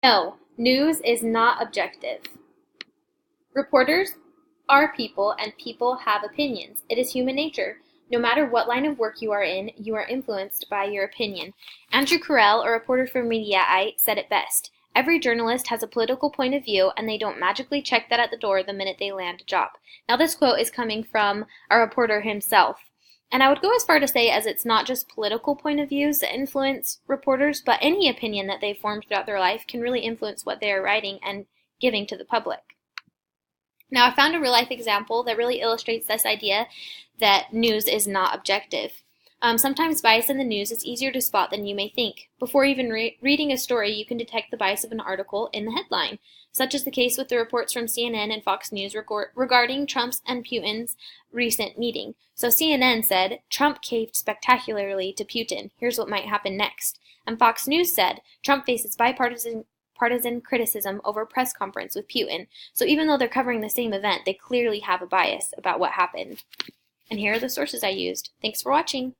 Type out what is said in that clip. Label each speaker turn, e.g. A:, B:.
A: No, news is not objective. Reporters are people, and people have opinions. It is human nature. No matter what line of work you are in, you are influenced by your opinion. Andrew Carell, a reporter for Mediaite, said it best. Every journalist has a political point of view, and they don't magically check that at the door the minute they land a job. Now, this quote is coming from a reporter himself. And I would go as far to say as it's not just political point of views that influence reporters, but any opinion that they've formed throughout their life can really influence what they are writing and giving to the public. Now, I found a real life example that really illustrates this idea that news is not objective. Sometimes bias in the news is easier to spot than you may think. Before even reading a story, you can detect the bias of an article in the headline. Such is the case with the reports from CNN and Fox News regarding Trump's and Putin's recent meeting. So CNN said, Trump caved spectacularly to Putin. Here's what might happen next. And Fox News said, Trump faces bipartisan criticism over press conference with Putin. So even though they're covering the same event, they clearly have a bias about what happened. And here are the sources I used. Thanks for watching.